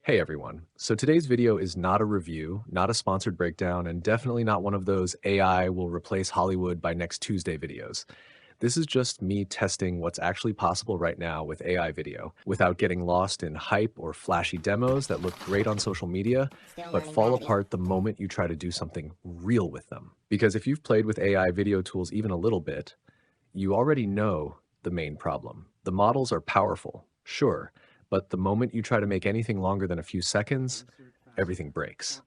Hey everyone. So today's video is not a review, not a sponsored breakdown, and definitely not one of those AI will replace Hollywood by next Tuesday videos. This is just me testing what's actually possible right now with AI video without getting lost in hype or flashy demos that look great on social media, Still but learning fall gravity. apart the moment you try to do something real with them. Because if you've played with AI video tools even a little bit, you already know the main problem. The models are powerful, sure, but the moment you try to make anything longer than a few seconds, everything breaks.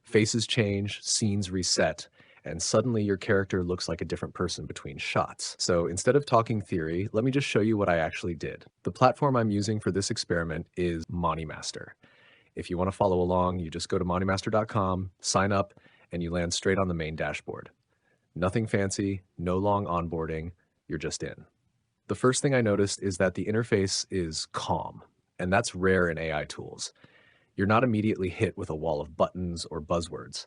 Faces change, scenes reset, and suddenly your character looks like a different person between shots. So instead of talking theory, let me just show you what I actually did. The platform I'm using for this experiment is MoniMaster. If you want to follow along, you just go to monimaster.com, sign up, and you land straight on the main dashboard. Nothing fancy, no long onboarding, you're just in. The first thing I noticed is that the interface is calm, and that's rare in AI tools. You're not immediately hit with a wall of buttons or buzzwords.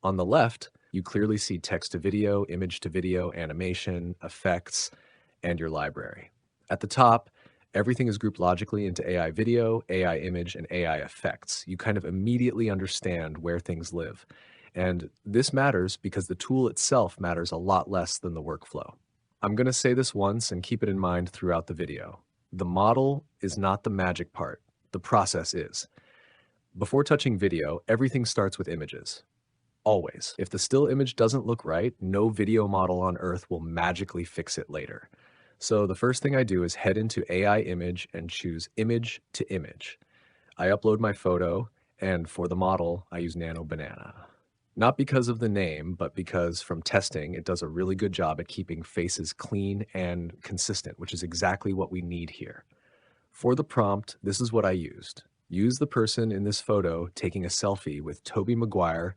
On the left, you clearly see text to video, image to video, animation, effects, and your library. At the top, everything is grouped logically into AI video, AI image, and AI effects. You kind of immediately understand where things live. And this matters because the tool itself matters a lot less than the workflow. I'm going to say this once and keep it in mind throughout the video. The model is not the magic part. The process is. Before touching video, everything starts with images. Always. If the still image doesn't look right, no video model on Earth will magically fix it later. So the first thing I do is head into AI image and choose image to image. I upload my photo, and for the model, I use Nano Banana. Not because of the name, but because from testing, it does a really good job at keeping faces clean and consistent, which is exactly what we need here. For the prompt, this is what I used. Use the person in this photo taking a selfie with Tobey Maguire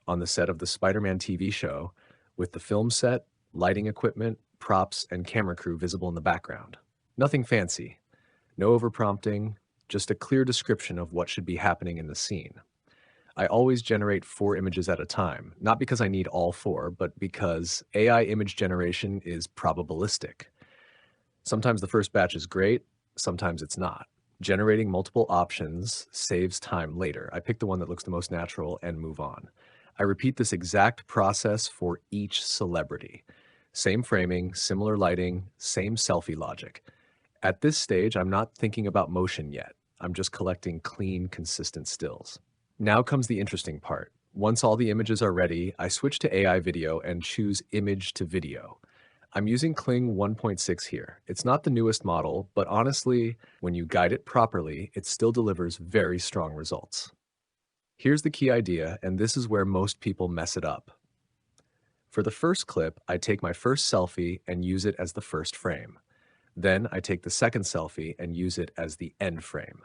on the set of the Spider-Man TV show with the film set, lighting equipment, props, and camera crew visible in the background. Nothing fancy, no overprompting, just a clear description of what should be happening in the scene. I always generate 4 images at a time, not because I need all 4, but because AI image generation is probabilistic. Sometimes the first batch is great, sometimes it's not. Generating multiple options saves time later. I pick the one that looks the most natural and move on. I repeat this exact process for each celebrity. Same framing, similar lighting, same selfie logic. At this stage, I'm not thinking about motion yet. I'm just collecting clean, consistent stills. Now comes the interesting part. Once all the images are ready, I switch to AI video and choose image to video. I'm using Kling 1.6 here. It's not the newest model, but honestly, when you guide it properly, it still delivers very strong results. Here's the key idea, and this is where most people mess it up. For the first clip, I take my first selfie and use it as the first frame. Then I take the second selfie and use it as the end frame.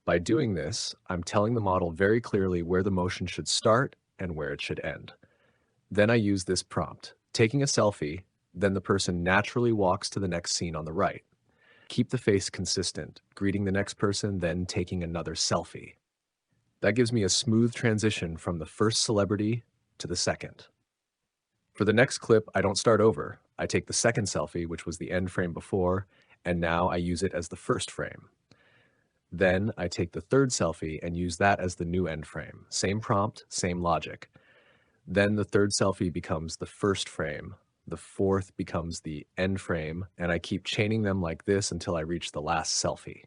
By doing this, I'm telling the model very clearly where the motion should start and where it should end. Then I use this prompt. Taking a selfie, then the person naturally walks to the next scene on the right. Keep the face consistent, greeting the next person, then taking another selfie. That gives me a smooth transition from the first celebrity to the second. For the next clip, I don't start over. I take the second selfie, which was the end frame before, and now I use it as the first frame. Then I take the third selfie and use that as the new end frame. Same prompt, same logic. Then the third selfie becomes the first frame. The fourth becomes the end frame, and I keep chaining them like this until I reach the last selfie.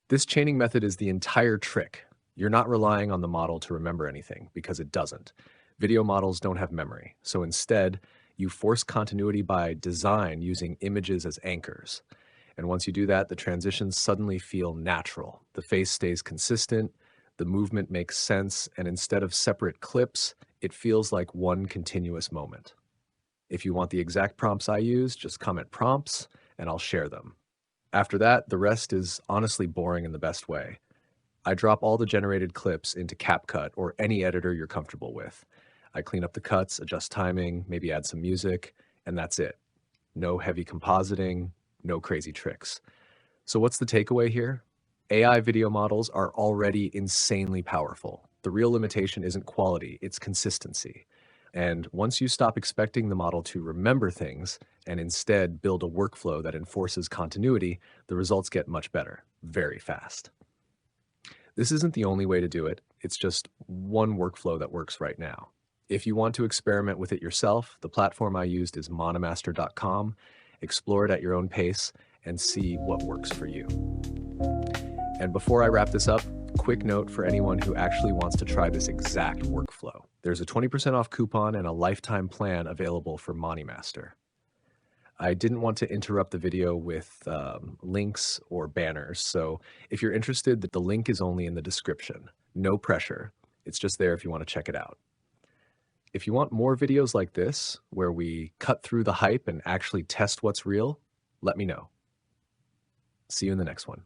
This chaining method is the entire trick. You're not relying on the model to remember anything, because it doesn't. Video models don't have memory, so instead, you force continuity by design using images as anchors. And once you do that, the transitions suddenly feel natural. The face stays consistent, the movement makes sense, and instead of separate clips, it feels like one continuous moment. If you want the exact prompts I use, just comment prompts, and I'll share them. After that, the rest is honestly boring in the best way. I drop all the generated clips into CapCut or any editor you're comfortable with. I clean up the cuts, adjust timing, maybe add some music, and that's it. no heavy compositing, no crazy tricks. So what's the takeaway here? AI video models are already insanely powerful. The real limitation isn't quality, it's consistency. And once you stop expecting the model to remember things and instead build a workflow that enforces continuity, the results get much better, very fast. This isn't the only way to do it. It's just one workflow that works right now. If you want to experiment with it yourself, the platform I used is monomaster.com. Explore it at your own pace and see what works for you. And before I wrap this up, quick note for anyone who actually wants to try this exact workflow. There's a 20% off coupon and a lifetime plan available for MoniMaster. I didn't want to interrupt the video with links or banners, so if you're interested, the link is only in the description. No pressure. It's just there if you want to check it out. If you want more videos like this, where we cut through the hype and actually test what's real, let me know. See you in the next one.